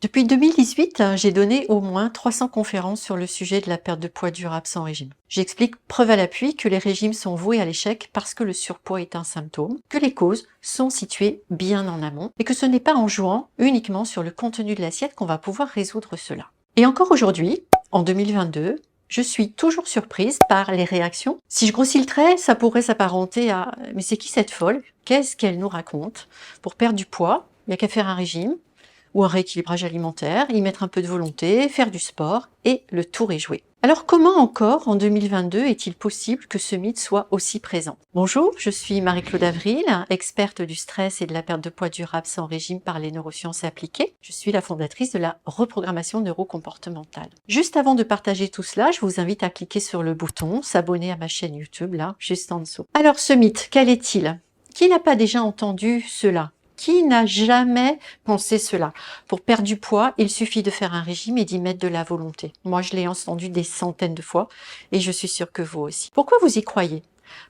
Depuis 2018, j'ai donné au moins 300 conférences sur le sujet de la perte de poids durable sans régime. J'explique preuve à l'appui que les régimes sont voués à l'échec parce que le surpoids est un symptôme, que les causes sont situées bien en amont et que ce n'est pas en jouant uniquement sur le contenu de l'assiette qu'on va pouvoir résoudre cela. Et encore aujourd'hui, en 2022, je suis toujours surprise par les réactions. Si je grossis le trait, ça pourrait s'apparenter à « mais c'est qui cette folle? Qu'est-ce qu'elle nous raconte? Pour perdre du poids, il n'y a qu'à faire un régime ou un rééquilibrage alimentaire, y mettre un peu de volonté, faire du sport et le tour est joué. » Alors comment encore en 2022 est-il possible que ce mythe soit aussi présent? Bonjour, je suis Marie-Claude Avril, experte du stress et de la perte de poids durable sans régime par les neurosciences appliquées. Je suis la fondatrice de la reprogrammation neurocomportementale. Juste avant de partager tout cela, je vous invite à cliquer sur le bouton s'abonner à ma chaîne YouTube, là, juste en dessous. Alors ce mythe, quel est-il? Qui n'a pas déjà entendu cela? Qui n'a jamais pensé cela? Pour perdre du poids, il suffit de faire un régime et d'y mettre de la volonté. Moi, je l'ai entendu des centaines de fois et je suis sûre que vous aussi. Pourquoi vous y croyez?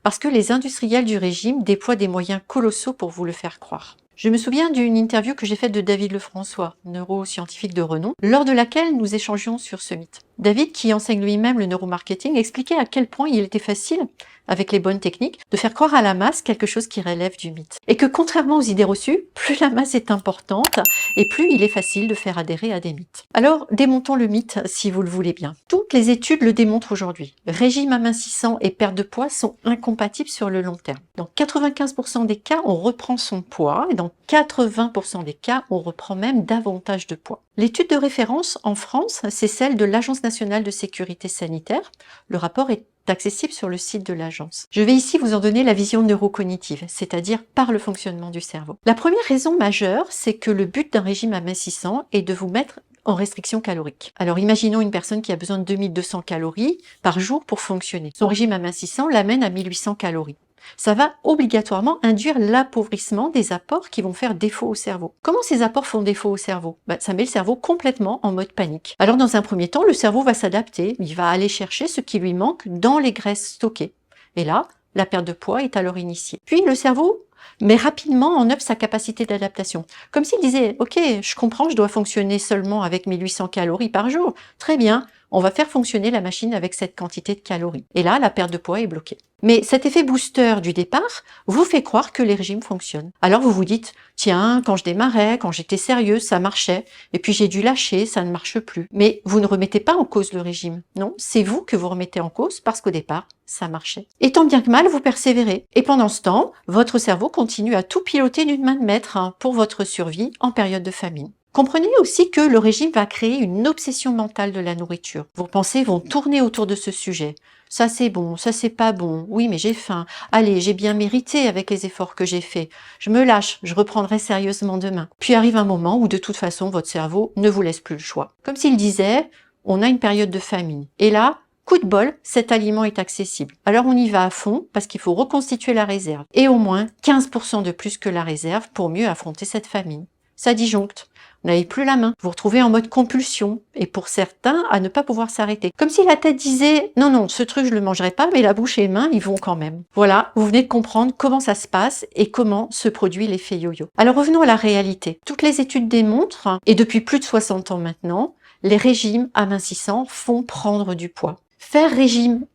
Parce que les industriels du régime déploient des moyens colossaux pour vous le faire croire. Je me souviens d'une interview que j'ai faite de David Lefrançois, neuroscientifique de renom, lors de laquelle nous échangions sur ce mythe. David, qui enseigne lui-même le neuromarketing, expliquait à quel point il était facile, avec les bonnes techniques, de faire croire à la masse quelque chose qui relève du mythe. Et que contrairement aux idées reçues, plus la masse est importante et plus il est facile de faire adhérer à des mythes. Alors, démontons le mythe si vous le voulez bien. Toutes les études le démontrent aujourd'hui. Régime amincissant et perte de poids sont incompatibles sur le long terme. Dans 95% des cas, on reprend son poids et dans 80% des cas, on reprend même davantage de poids. L'étude de référence en France, c'est celle de l'Agence nationale de sécurité sanitaire. Le rapport est accessible sur le site de l'agence. Je vais ici vous en donner la vision neurocognitive, c'est-à-dire par le fonctionnement du cerveau. La première raison majeure, c'est que le but d'un régime amincissant est de vous mettre en restriction calorique. Alors imaginons une personne qui a besoin de 2200 calories par jour pour fonctionner. Son régime amincissant l'amène à 1800 calories. Ça va obligatoirement induire l'appauvrissement des apports qui vont faire défaut au cerveau. Comment ces apports font défaut au cerveau? Ça met le cerveau complètement en mode panique. Alors dans un premier temps, le cerveau va s'adapter, il va aller chercher ce qui lui manque dans les graisses stockées. Et là, la perte de poids est alors initiée. Puis le cerveau met rapidement en œuvre sa capacité d'adaptation. Comme s'il disait « Ok, je comprends, je dois fonctionner seulement avec 1800 calories par jour. Très bien, on va faire fonctionner la machine avec cette quantité de calories. » Et là, la perte de poids est bloquée. Mais cet effet booster du départ vous fait croire que les régimes fonctionnent. Alors vous vous dites « Tiens, quand je démarrais, quand j'étais sérieuse, ça marchait. Et puis j'ai dû lâcher, ça ne marche plus. » Mais vous ne remettez pas en cause le régime. Non, c'est vous que vous remettez en cause parce qu'au départ, ça marchait. Et tant bien que mal, vous persévérez. Et pendant ce temps, votre cerveau continue à tout piloter d'une main de maître pour votre survie en période de famine. Comprenez aussi que le régime va créer une obsession mentale de la nourriture. Vos pensées vont tourner autour de ce sujet. Ça c'est bon, ça c'est pas bon, oui mais j'ai faim, allez j'ai bien mérité avec les efforts que j'ai faits, je me lâche, je reprendrai sérieusement demain. Puis arrive un moment où de toute façon votre cerveau ne vous laisse plus le choix. Comme s'il disait, on a une période de famine. Et là, coup de bol, cet aliment est accessible. Alors on y va à fond parce qu'il faut reconstituer la réserve. Et au moins 15% de plus que la réserve pour mieux affronter cette famine. Ça disjoncte. Vous n'avez plus la main. Vous vous retrouvez en mode compulsion. Et pour certains, à ne pas pouvoir s'arrêter. Comme si la tête disait « Non, non, ce truc, je le mangerai pas, mais la bouche et les mains, ils vont quand même. » Voilà, vous venez de comprendre comment ça se passe et comment se produit l'effet yo-yo. Alors revenons à la réalité. Toutes les études démontrent, et depuis plus de 60 ans maintenant, les régimes amincissants font prendre du poids. Faire régime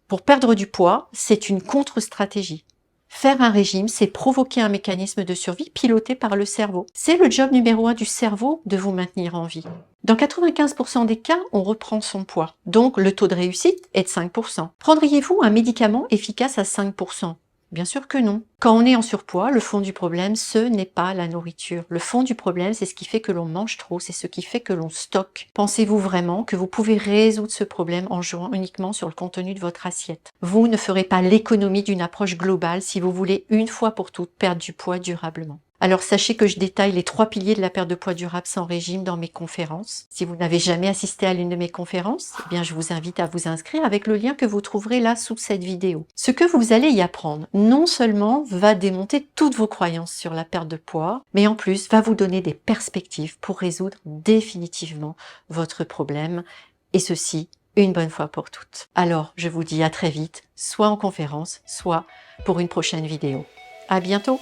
pour perdre du poids, c'est une contre-stratégie. Faire un régime, c'est provoquer un mécanisme de survie piloté par le cerveau. C'est le job numéro 1 du cerveau de vous maintenir en vie. Dans 95% des cas, on reprend son poids. Donc, le taux de réussite est de 5%. Prendriez-vous un médicament efficace à 5%? Bien sûr que non. Quand on est en surpoids, le fond du problème, ce n'est pas la nourriture. Le fond du problème, c'est ce qui fait que l'on mange trop, c'est ce qui fait que l'on stocke. Pensez-vous vraiment que vous pouvez résoudre ce problème en jouant uniquement sur le contenu de votre assiette? Vous ne ferez pas l'économie d'une approche globale si vous voulez une fois pour toutes perdre du poids durablement. Alors sachez que je détaille les 3 piliers de la perte de poids durable sans régime dans mes conférences. Si vous n'avez jamais assisté à l'une de mes conférences, eh bien je vous invite à vous inscrire avec le lien que vous trouverez là sous cette vidéo. Ce que vous allez y apprendre, non seulement va démonter toutes vos croyances sur la perte de poids, mais en plus va vous donner des perspectives pour résoudre définitivement votre problème, et ceci une bonne fois pour toutes. Alors je vous dis à très vite, soit en conférence, soit pour une prochaine vidéo. À bientôt!